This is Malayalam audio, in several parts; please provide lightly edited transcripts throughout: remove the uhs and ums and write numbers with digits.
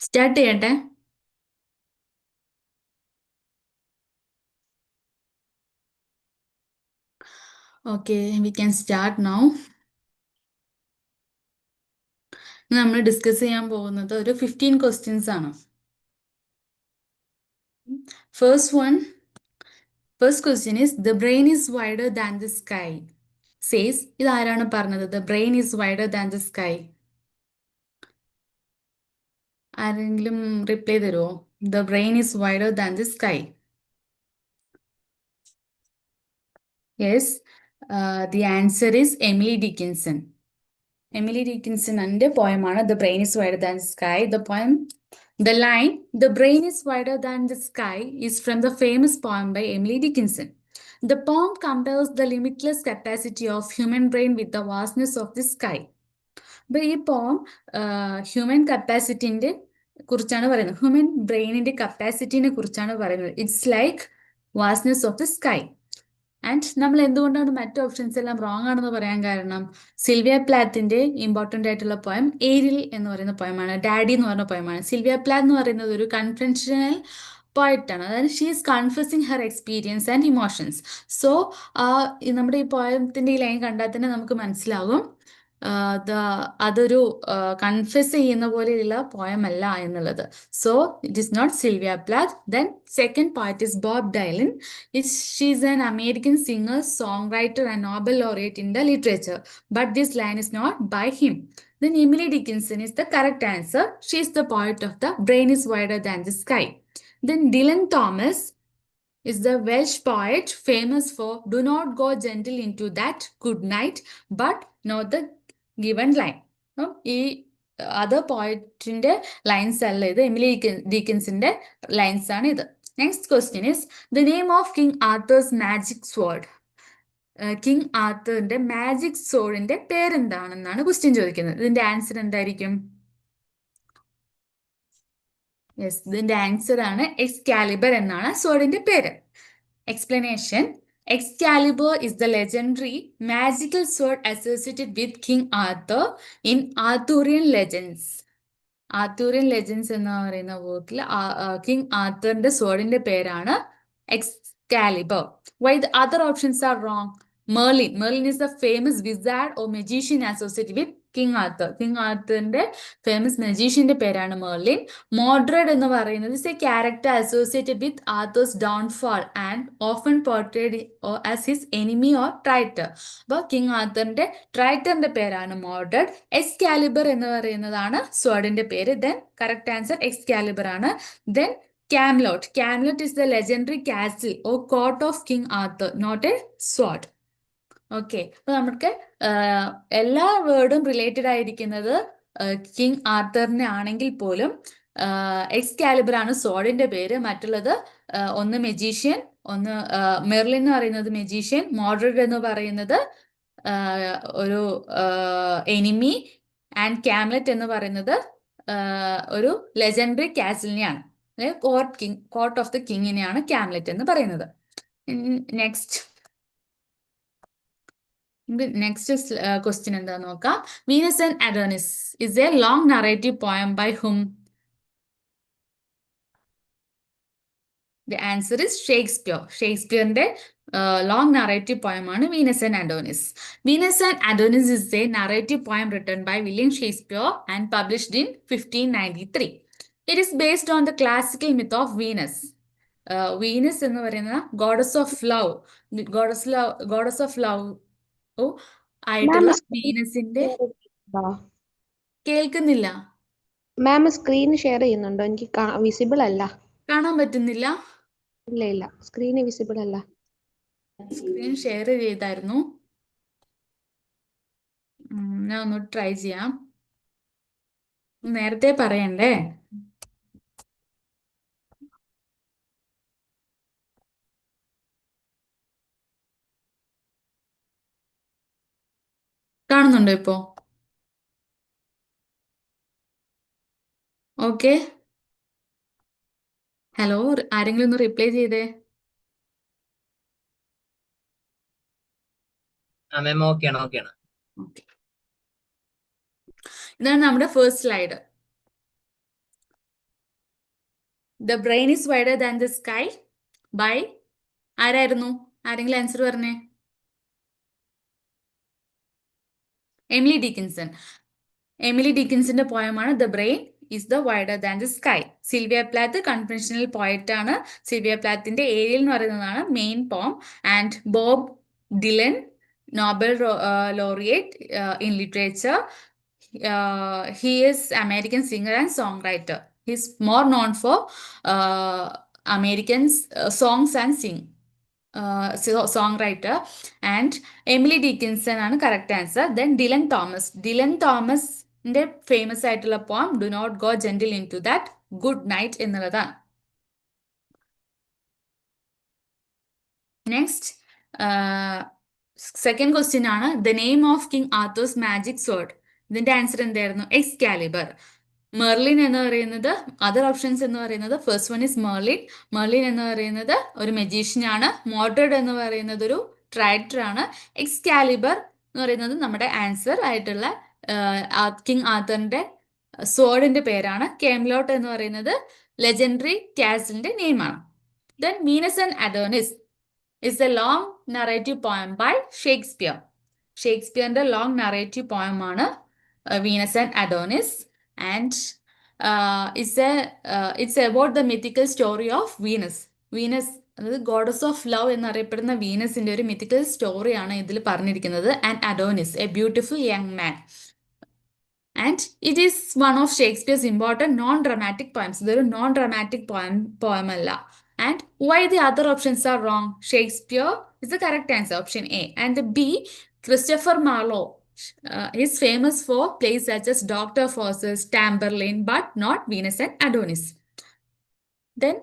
സ്റ്റാർട്ട് ചെയ്യട്ടെ. Okay, we can start now. നമ്മൾ ഡിസ്കസ് ചെയ്യാൻ പോകുന്നത് ഒരു 15 ക്വസ്റ്റ്യൻസ് ആണ്. First question is the brain is wider than the sky. Says, ഇതാരാണ് പറഞ്ഞത്? The brain is wider than the sky. ആരെങ്കിലും റിപ്ലൈ തരുമോ? The brain is wider than the sky. Yes, the answer is Emily Dickinson. Emily ഡിക്കിൻസണിന്റെ പോയമാണ് the brain is wider than sky. The line, "The brain is wider than the sky," is from the famous poem by Emily Dickinson. The poem compares the limitless capacity of human brain with the vastness of the sky. അപ്പോൾ ഈ പോം ഹ്യൂമൻ കപ്പാസിറ്റിന്റെ കുറിച്ചാണ് പറയുന്നത്. ഹ്യൂമൻ ബ്രെയിനിന്റെ കപ്പാസിറ്റിനെ കുറിച്ചാണ് പറയുന്നത്. It's like vastness of the sky. And നമ്മൾ എന്തുകൊണ്ടാണ് മറ്റു ഓപ്ഷൻസ് എല്ലാം റോങ് ആണെന്ന് പറയാൻ കാരണം, സിൽവിയ പ്ലാത്തിന്റെ ഇമ്പോർട്ടൻ്റ് ആയിട്ടുള്ള പോയം ഏരിൽ എന്ന് പറയുന്ന പോയമാണ്. ഡാഡി എന്ന് പറഞ്ഞ പോയമാണ്. സിൽവിയ പ്ലാത്ത് എന്ന് പറയുന്നത് ഒരു കൺവെൻഷണൽ പോയിട്ടാണ്. അതായത് she is confusing her experience and emotions. So നമ്മുടെ ഈ പോയത്തിന്റെ ഈ ലൈൻ കണ്ടാൽ തന്നെ നമുക്ക് മനസ്സിലാകും അതൊരു കൺഫ്യൂസ് ചെയ്യുന്ന പോലെയുള്ള പോയമല്ല എന്നുള്ളത്. So it is not Sylvia Plath. Then second poet is Bob Dylan. She is an American singer, songwriter, and Nobel laureate in the literature. But this line is not by him. Then Emily Dickinson is the correct answer. She is the poet of The Brain is Wider Than the Sky. Then Dylan Thomas is the Welsh poet famous for "Do not go gentle into that good night," but not the given line. ഈ അതർ പോയിറ്റിന്റെ ലൈൻസ് അല്ല ഇത്, എമിലി ഡീക്കിൻസിന്റെ ലൈൻസ് ആണ് ഇത്. Next question is the name of King Arthur's magic sword. King ആർത്തറിന്റെ മാജിക് സോഡിന്റെ പേരെന്താണെന്നാണ് ക്വസ്റ്റ്യൻ ചോദിക്കുന്നത്. ഇതിന്റെ ആൻസർ എന്തായിരിക്കും? യെസ്, ഇതിന്റെ ആൻസർ ആണ് എക്സ്കാലിബർ എന്നാണ് സോഡിന്റെ പേര്. Explanation: Excalibur is the legendary magical sword associated with King Arthur in Arthurian legends. Arthurian legends എന്ന് പറയുന്ന വർക്കിൽ കിങ് ആർത്തറിന്റെ സോഡിന്റെ പേരാണ് Excalibur. Why the other options are wrong? Merlin. Merlin is the famous wizard or magician associated with King Arthur. King Arthurന്റെ ഫേമസ് മജീഷ്യന്റെ പേരാണ് മെർലിൻ. മോഡ്രഡ് എന്ന് പറയുന്നത് is a character associated with Arthur's downfall and often portrayed as his enemy or traitor. അപ്പോൾ കിങ് ആർത്തറിന്റെ ട്രൈറ്ററിന്റെ പേരാണ് മോഡ്രഡ്. എക്സ്കാലിബർ എന്ന് പറയുന്നതാണ് സ്വേർഡിന്റെ പേര്. ദെൻ കറക്റ്റ് ആൻസർ എക്സ്കാലിബർ ആണ്. Then Camelot. Camelot is the legendary castle or court of King Arthur, not a sword. Okay, അപ്പൊ നമുക്ക് എല്ലാ വേർഡും റിലേറ്റഡ് ആയിരിക്കുന്നത് കിങ് ആർത്തറിനെ ആണെങ്കിൽ പോലും എക്സ്കാലിബർ ആണ് സോഡിന്റെ പേര്. മറ്റുള്ളത് ഒന്ന് മെജീഷ്യൻ, ഒന്ന് മെർലിൻ എന്ന് പറയുന്നത് മെജീഷ്യൻ, മോഡ്രഡ് എന്ന് പറയുന്നത് ഒരു എനിമി, ആൻഡ് ക്യാംലെറ്റ് എന്ന് പറയുന്നത് ഒരു ലെജൻഡറി കാസിലിനെയാണ്. കോർട്ട് ഓഫ് ദ കിങ്ങിനെയാണ് ക്യാംലെറ്റ് എന്ന് പറയുന്നത്. നെക്സ്റ്റ് ക്വസ്റ്റ്യൻ എന്താന്ന് നോക്കാം. Venus and Adonis is a long narrative poem by hmm? The answer is Shakespeare. ഷേക്സ്പിയറിന്റെ ലോങ് നറേറ്റീവ് പോയമാണ് Venus and Adonis. Venus and Adonis is a narrative poem written by William Shakespeare and published in 1593. It is based on the classical myth of Venus. Venus എന്ന് പറയുന്ന goddess of love, goddess of love ആയിട്ടുള്ള വീനസിന്റെ. കേൾക്കുന്നില്ല. മാം സ്ക്രീൻ ഷെയർ ചെയ്യുന്നുണ്ടോ? എനിക്ക് വിസിബിൾ അല്ല. കാണാൻ പറ്റുന്നില്ല? ഇല്ല ഇല്ല, സ്ക്രീൻ വിസിബിൾ അല്ല. സ്ക്രീൻ ഷെയർ ചെയ്തായിരുന്നു. ഞാൻ ഒന്ന് ട്രൈ ചെയ്യാം. നേരത്തെ പറയണ്ടേ? കാണുന്നുണ്ടോ ഇപ്പോ? ഓക്കെ, ഹലോ, ആരെങ്കിലും ഒന്ന് റിപ്ലൈ ചെയ്തേ. ഇതാണ് നമ്മുടെ first slide. The brain is wider than the sky by ആരായിരുന്നു? ആരെങ്കിലും ആൻസർ പറഞ്ഞേ? Emily Dickinson. എമിലി ഡിക്കിൻസിന്റെ പോയമാണ് the brain is the wider than the sky. Sylvia Plath conventional poet ആണ്. സിൽവിയ പ്ലാത്തിന്റെ ഏരിയൽ എന്ന് പറയുന്നതാണ് main poem. And Bob Dylan, Nobel laureate in literature. He is American singer and songwriter. He's more known for American songs and songwriter. And Emily Dickinson ആണ് correct answer. Then Dylan Thomas. Dylan തോമസിന്റെ ഫേമസ് ആയിട്ടുള്ള poem do not go gentle into that good night എന്നുള്ളതാണ്. നെക്സ്റ്റ് സെക്കൻഡ് ക്വസ്റ്റ്യൻ ആണ് the name of King Arthur's magic sword. ഇതിന്റെ ആൻസർ എന്തായിരുന്നു? എക്സ്കാലിബർ. മെർലിൻ എന്ന് പറയുന്നത്, അതർ ഓപ്ഷൻസ് എന്ന് പറയുന്നത്, first one is Merlin. Merlin എന്ന് പറയുന്നത് ഒരു മജീഷ്യൻ ആണ്. മോർഡ്രഡ് എന്ന് പറയുന്നത് ഒരു ട്രൈറ്റർ ആണ്. എക്സ്കാലിബർ എന്ന് പറയുന്നത് നമ്മുടെ ആൻസർ ആയിട്ടുള്ള കിങ് ആർത്തറിന്റെ സോർഡിന്റെ പേരാണ്. കേംലോട്ട് എന്ന് പറയുന്നത് ലെജൻഡറി കാസിലിന്റെ നെയിമാണ്. Then Venus and Adonis is a long narrative poem by Shakespeare. ഷേക്സ്പിയറിന്റെ ലോങ് നറേറ്റീവ് പോയം ആണ് Venus and Adonis. And it's about the mythical story of Venus. Venus അതായത് ഗോഡസ് ഓഫ് ലവ് എന്നറിയപ്പെടുന്ന വീനസിന്റെ ഒരു മിത്തിക്കൽ സ്റ്റോറിയാണ് ഇതിൽ പറഞ്ഞിരിക്കുന്നത്. And Adonis a beautiful young man. And it is one of Shakespeare's important non-dramatic poems. ഇതൊരു non-dramatic poem അല്ല. And why the other options are wrong? Shakespeare is the correct answer, option A. And B, Christopher Marlowe is famous for plays such as Dr. Faustus, Tamburlaine, but not Venus and Adonis. Then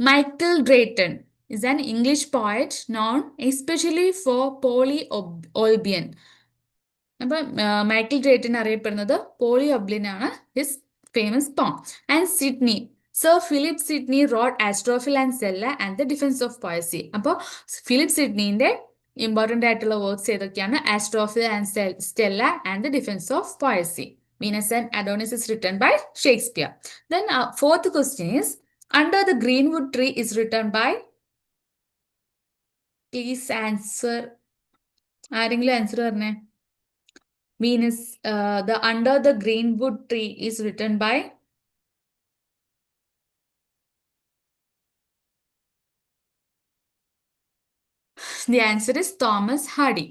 Michael Drayton is an English poet known especially for Polyolbion. അപ്പം മൈക്കിൾ ഡ്രേറ്റൻ അറിയപ്പെടുന്നത് പോളി ഒബ്ലിൻ ആണ് his famous poem. And Sidney, sir Philip Sidney wrote Astrophil and Stella and the defence of poesy. അപ്പോൾ ഫിലിപ്പ് സിഡ്നിന്റെ ഇമ്പോർട്ടൻ്റ് ആയിട്ടുള്ള വർക്ക്സ് ഏതൊക്കെയാണ്? Astrophil and Stella and the defence of poesy. Venus and Adonis is written by Shakespeare. Then fourth question is under the greenwood tree is written by. Please answer. ആരെങ്കിലും ആൻസർ പറഞ്ഞേ? Venus, the Under the Greenwood Tree is written by. The answer is Thomas Hardy.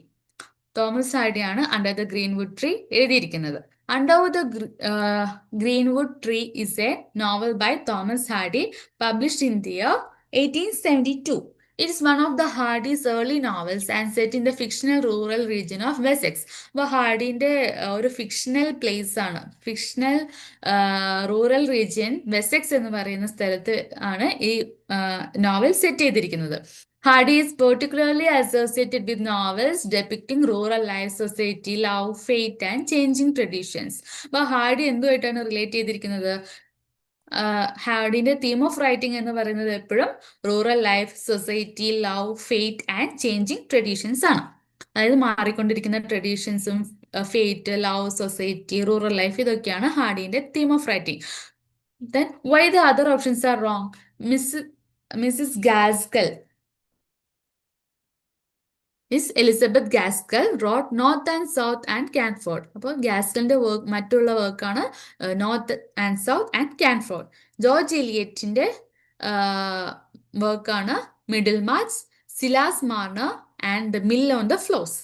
Thomas Hardy ആണ് അണ്ടർ ദ ഗ്രീൻവുഡ് ട്രീ എഴുതിയിരിക്കുന്നത്. Under the greenwood tree is a novel by Thomas Hardy published in the year 1872. It is one of the Hardy's early novels and set in the fictional rural region of Wessex. അപ്പോൾ ഹാർഡിന്റെ ഒരു ഫിക്ഷണൽ പ്ലേസ് ആണ്, ഫിക്ഷണൽ റൂറൽ റീജിയൻ വെസെക്സ് എന്ന് പറയുന്ന സ്ഥലത്ത് ആണ് ഈ നോവൽ സെറ്റ് ചെയ്തിരിക്കുന്നത്. Hardy is particularly associated with novels depicting rural life, society, love, fate and changing traditions. അപ്പോൾ ഹാർഡി എന്തുമായിട്ടാണ് റിലേറ്റ് ചെയ്തിരിക്കുന്നത്? ഹാർഡിന്റെ തീം ഓഫ് റൈറ്റിംഗ് എന്ന് പറയുന്നത് എപ്പോഴും rural life, society, love, fate and changing traditions ആണ്. അതായത് മാറിക്കൊണ്ടിരിക്കുന്ന ട്രഡീഷൻസും fate, love, society, rural life, ഇതൊക്കെയാണ് ഹാർഡിന്റെ theme of writing. Then why the other options are wrong? Mrs Gaskell is Elizabeth Gaskell wrote North and South and Cranford. അപ്പോൾ ഗാസ്കലിന്റെ വർക്ക്, മറ്റുള്ള വർക്കാണ് North and South and Cranford. George എലിയറ്റിന്റെ വർക്കാണ് middle March, സിലാസ് Marner and the mill on the Floss.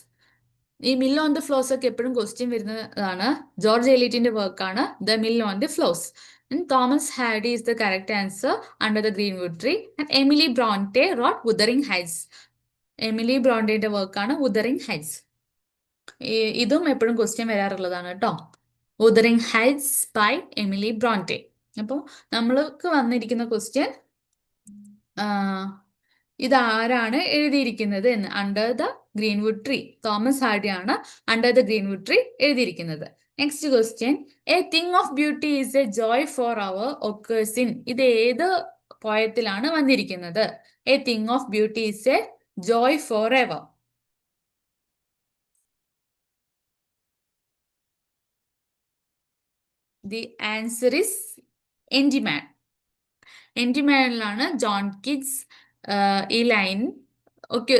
ഈ മിൽ ഓൺ ദ ഫ്ലോസ് ഒക്കെ എപ്പോഴും ക്വസ്റ്റ്യൻ വരുന്നതാണ്. ജോർജ് എലിയറ്റിന്റെ വർക്കാണ് the mill on the Floss. Thomas Hardy is the correct answer under the greenwood tree. And Emily Bronte wrote Wuthering Heights. Emily ബ്രോണ്ടയുടെ വർക്കാണ് വുദറിംഗ് ഹൈറ്റ്സ്. ഇതും എപ്പോഴും ക്വസ്റ്റ്യൻ വരാറുള്ളതാണ് കേട്ടോ. Wuthering Heights by Emily Bronte. അപ്പോൾ നമ്മൾക്ക് വന്നിരിക്കുന്ന ക്വസ്റ്റ്യൻ ഇതാരാണ് എഴുതിയിരിക്കുന്നത് എന്ന്. Under the greenwood tree, Thomas Hardy ആണ് അണ്ടർ ദ ഗ്രീൻവുഡ് ട്രീ എഴുതിയിരിക്കുന്നത്. Next question, a thing of beauty is a joy forever occurs in. ഇത് ഏത് പോയത്തിലാണ് വന്നിരിക്കുന്നത്? A thing of beauty is a joy forever. The answer is Endymion. എൻഡിമാനിലാണ് ജോൺ കിറ്റ്സ് ഈ ലൈൻ ഒക്കെ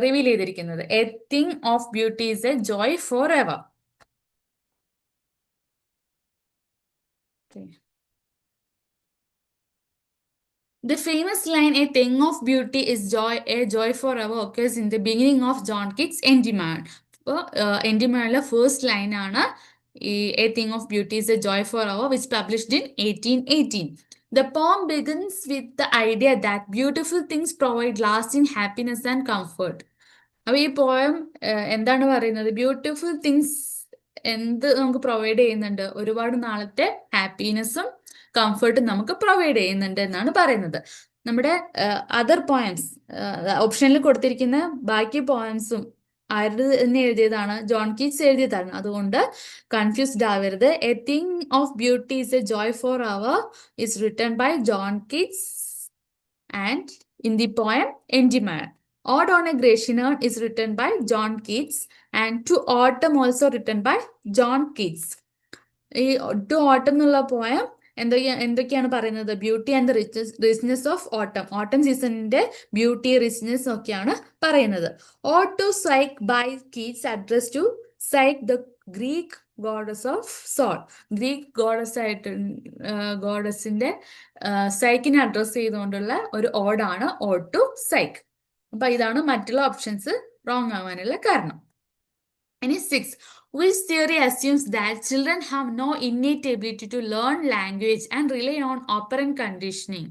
റിവീൽ ചെയ്തിരിക്കുന്നത്. A thing of beauty is a joy forever. The famous line, "A thing of beauty is joy, a joy forever," occurs in the beginning of John Keats' Endymion. അപ്പോൾ എൻഡിമാനിലെ ഫസ്റ്റ് ലൈനാണ് ഈ "A thing of beauty is a joy forever," which published in 1818. The poem begins with the idea that beautiful things provide lasting happiness and comfort. അപ്പൊ ഈ പോയം എന്താണ് പറയുന്നത്? ബ്യൂട്ടിഫുൾ തിങ്സ് എന്ത് നമുക്ക് പ്രൊവൈഡ് ചെയ്യുന്നുണ്ട്? ഒരുപാട് നാളത്തെ ഹാപ്പിനെസ്സും കംഫർട്ടും നമുക്ക് പ്രൊവൈഡ് ചെയ്യുന്നുണ്ട് എന്നാണ് പറയുന്നത്. നമ്മുടെ അതർ പോയംസ് ഓപ്ഷനിൽ കൊടുത്തിരിക്കുന്ന ബാക്കി പോയംസും ആരുടെ എന്ന് എഴുതിയതാണ്? ജോൺ കീറ്റ്സ് എഴുതിയതാണ്. അതുകൊണ്ട് കൺഫ്യൂസ്ഡ് ആവരുത്. A thing of beauty is a joy forever is written by John Keats and in the poem Endymion. Ode on a Grecian Urn is written by John Keats and To Autumn also written by John Keats. ഈ ടു ഓട്ടം എന്നുള്ള പോയം എന്തൊക്കെയാണ് പറയുന്നത്? Beauty and the richness of autumn, autumn സീസണിന്റെ ബ്യൂട്ടി റിച്ച്നെസ് ഒക്കെയാണ് പറയുന്നത്. Ode to Psyche by Keats address to Psyche the Greek goddess of soul. Greek goddess ആയിട്ട് ഗോഡസിന്റെ സൈക്കിനെ അഡ്രസ് ചെയ്തുകൊണ്ടുള്ള ഒരു ഓഡാണ് ഓഡ് ടു സൈക്ക്. അപ്പൊ ഇതാണ് മറ്റുള്ള ഓപ്ഷൻസ് റോങ് ആവാനുള്ള കാരണം. ഇനി 6. Which theory assumes that children have no innate ability to learn language and rely on operant conditioning?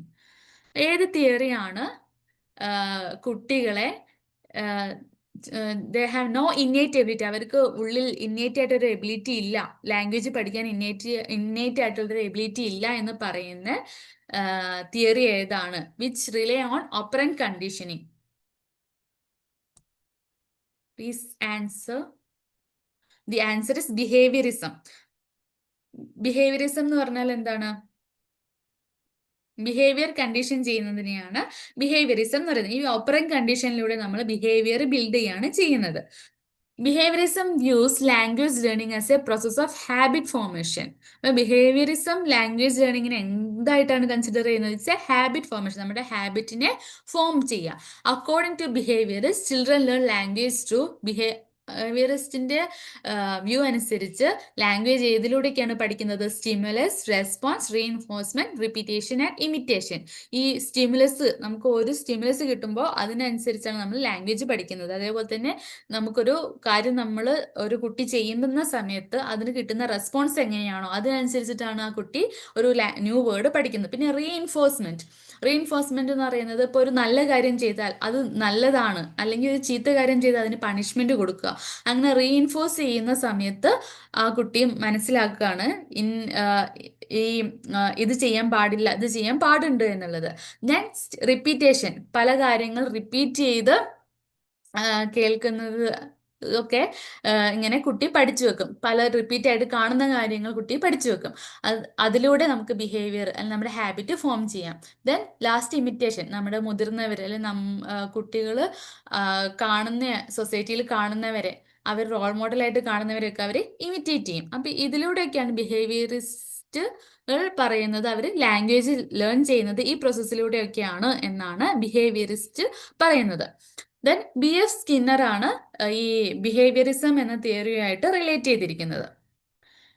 ഏത് തിയറിയാണ് കുട്ടികളെ they have no innate ability, അവർക്ക് ഉള്ളിൽ ഇന്നേറ്റ് ആയിട്ടൊരു എബിലിറ്റി ഇല്ല, ലാംഗ്വേജ് പഠിക്കാൻ ഇന്നേറ്റ് ആയിട്ടുള്ളൊരു എബിലിറ്റി ഇല്ല എന്ന് പറയുന്ന തിയറി ഏതാണ്? Which relay on operant conditioning. Please answer. The answer is behaviourism. Behaviourism എന്ന് പറഞ്ഞാൽ എന്താണ്? ബിഹേവിയർ കണ്ടീഷൻ ചെയ്യുന്നതിനെയാണ് ബിഹേവിയറിസം എന്ന് പറയുന്നത്. ഈ ഓപ്പറന്റ് കണ്ടീഷനിലൂടെ നമ്മൾ ബിഹേവിയർ ബിൽഡ് ചെയ്യാണ് ചെയ്യുന്നത്. Behaviourism views language learning as a process of habit formation. Behaviourism language ലേണിങ്ങിനെ എന്തായിട്ടാണ് കൺസിഡർ ചെയ്യുന്നത്? ഇറ്റ്സ് എ ഹാബിറ്റ് ഫോർമേഷൻ, നമ്മുടെ ഹാബിറ്റിനെ ഫോം ചെയ്യുക. According to behaviourist, children learn language through ബിഹേവിയറിസ്റ്റിന്റെ വ്യൂ അനുസരിച്ച് ലാംഗ്വേജ് ഏതിലൂടെയൊക്കെയാണ് പഠിക്കുന്നത്? Stimulus, response, reinforcement, repetition and imitation. ഈ സ്റ്റിമുലസ്, നമുക്ക് ഒരു സ്റ്റിമുലസ് കിട്ടുമ്പോൾ അതിനനുസരിച്ചാണ് നമ്മൾ ലാംഗ്വേജ് പഠിക്കുന്നത്. അതേപോലെ തന്നെ നമുക്കൊരു കാര്യം നമ്മൾ ഒരു കുട്ടി ചെയ്യുന്ന സമയത്ത് അതിന് കിട്ടുന്ന റെസ്പോൺസ് എങ്ങനെയാണോ അതിനനുസരിച്ചിട്ടാണ് ആ കുട്ടി ഒരു ന്യൂ വേർഡ് പഠിക്കുന്നത്. പിന്നെ റീഇൻഫോഴ്സ്മെന്റ് എന്ന് പറയുന്നത്, ഇപ്പോൾ ഒരു നല്ല കാര്യം ചെയ്താൽ അത് നല്ലതാണ്, അല്ലെങ്കിൽ ഒരു ചീത്ത കാര്യം ചെയ്താൽ അതിന് പണിഷ്മെന്റ് കൊടുക്കുക. അങ്ങനെ റീഇൻഫോഴ്സ് ചെയ്യുന്ന സമയത്ത് ആ കുട്ടി മനസ്സിലാക്കുകയാണ് ഈ ഇത് ചെയ്യാൻ പാടില്ല, ഇത് ചെയ്യാൻ പാടുണ്ട് എന്നുള്ളത്. നെക്സ്റ്റ് റിപ്പീറ്റേഷൻ, പല കാര്യങ്ങൾ റിപ്പീറ്റ് ചെയ്ത് കേൾക്കുന്നത് ഒക്കെ ഇങ്ങനെ കുട്ടി പഠിച്ചു വെക്കും. പല റിപ്പീറ്റ് ആയിട്ട് കാണുന്ന കാര്യങ്ങൾ കുട്ടി പഠിച്ചു വെക്കും. അതിലൂടെ നമുക്ക് ബിഹേവിയർ അല്ലെങ്കിൽ നമ്മുടെ ഹാബിറ്റ് ഫോം ചെയ്യാം. ദെൻ ലാസ്റ്റ് ഇമിറ്റേഷൻ, നമ്മുടെ മുതിർന്നവർ അല്ലെങ്കിൽ കുട്ടികൾ കാണുന്ന സൊസൈറ്റിയിൽ കാണുന്നവരെ, അവർ റോൾ മോഡലായിട്ട് കാണുന്നവരെയൊക്കെ അവർ ഇമിറ്റേറ്റ് ചെയ്യും. അപ്പം ഇതിലൂടെയൊക്കെയാണ് ബിഹേവിയറിസ്റ്റുകൾ പറയുന്നത് അവർ ലാംഗ്വേജ് ലേൺ ചെയ്യുന്നത് ഈ പ്രോസസ്സിലൂടെയൊക്കെയാണ് എന്നാണ് ബിഹേവിയറിസ്റ്റ് പറയുന്നത്. ദെൻ BF സ്കിന്നർ ആണ് ഈ ബിഹേവിയറിസം എന്ന തിയറിയുമായിട്ട് റിലേറ്റ് ചെയ്തിരിക്കുന്നത്.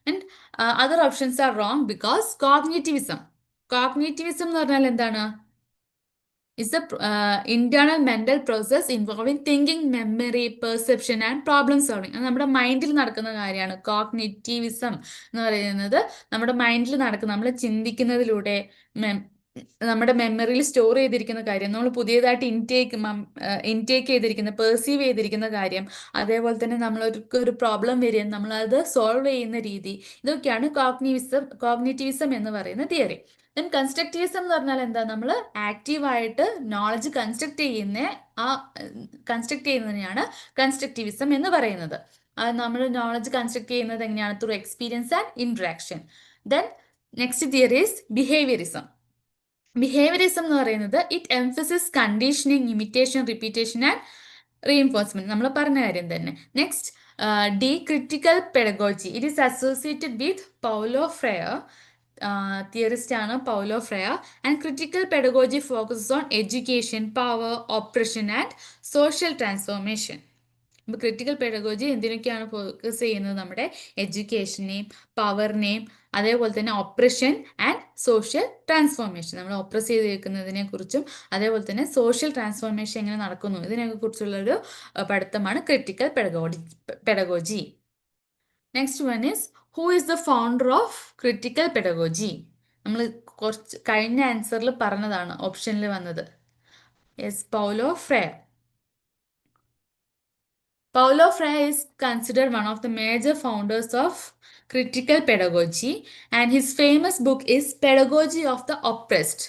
And other options are wrong because cognitivism എന്ന് പറഞ്ഞാൽ എന്താണ്? It's A internal mental process involving thinking, memory, perception and problem solving. അത് നമ്മുടെ മൈൻഡിൽ നടക്കുന്ന കാര്യമാണ്. കോഗ്നിറ്റിവിസം എന്ന് പറയുന്നത് നമ്മുടെ മൈൻഡിൽ നടക്കുന്ന, നമ്മൾ ചിന്തിക്കുന്നതിലൂടെ നമ്മുടെ മെമ്മറിയിൽ സ്റ്റോർ ചെയ്തിരിക്കുന്ന കാര്യം, നമ്മൾ പുതിയതായിട്ട് ഇൻടേക്ക് ചെയ്തിരിക്കുന്ന, പെർസീവ് ചെയ്തിരിക്കുന്ന കാര്യം, അതേപോലെ തന്നെ നമ്മളൊരു പ്രോബ്ലം വരിക നമ്മളത് സോൾവ് ചെയ്യുന്ന രീതി, ഇതൊക്കെയാണ് കോഗ്നിറ്റിവിസം എന്ന് പറയുന്ന തിയറി. ദെൻ കൺസ്ട്രക്റ്റിവിസം എന്ന് പറഞ്ഞാൽ എന്താ? നമ്മൾ ആക്റ്റീവായിട്ട് നോളജ് കൺസ്ട്രക്ട് ചെയ്യുന്നതിനെയാണ് കൺസ്ട്രക്റ്റിവിസം എന്ന് പറയുന്നത്. അത് നമ്മൾ നോളജ് കൺസ്ട്രക്ട് ചെയ്യുന്നത് എങ്ങനെയാണ്? Through experience and interaction. Then next theory is behaviourism. Behaviourism എന്ന് പറയുന്നത് it emphasis conditioning, imitation, repetition and reinforcement, നമ്മൾ പറഞ്ഞ കാര്യം തന്നെ. Next critical pedagogy. It is associated with Paulo Freire. Theorist ആണ് Paulo Freire. And critical pedagogy focuses on education, power, operation and social transformation. അപ്പോൾ ക്രിട്ടിക്കൽ പെഡഗോജി എന്തിനൊക്കെയാണ് ഫോക്കസ് ചെയ്യുന്നത്? നമ്മുടെ എഡ്യൂക്കേഷനെയും പവറിനെയും അതേപോലെ തന്നെ ഓപ്പറേഷൻ ആൻഡ് സോഷ്യൽ ട്രാൻസ്ഫോർമേഷൻ, നമ്മൾ ഓപ്പറസ് ചെയ്ത് വെക്കുന്നതിനെ കുറിച്ചും അതേപോലെ തന്നെ സോഷ്യൽ ട്രാൻസ്ഫോർമേഷൻ എങ്ങനെ നടക്കുന്നു ഇതിനെയൊക്കെ കുറിച്ചുള്ളൊരു പഠിത്തമാണ് critical pedagogy. Next one is who is the founder of critical pedagogy? നമ്മൾ കുറച്ച് കഴിഞ്ഞ ആൻസറിൽ പറഞ്ഞതാണ്, ഓപ്ഷനിൽ വന്നത്. Yes, Paulo Freire. Paulo Freire is considered one of the major founders of critical pedagogy, and his famous book is Pedagogy of the Oppressed.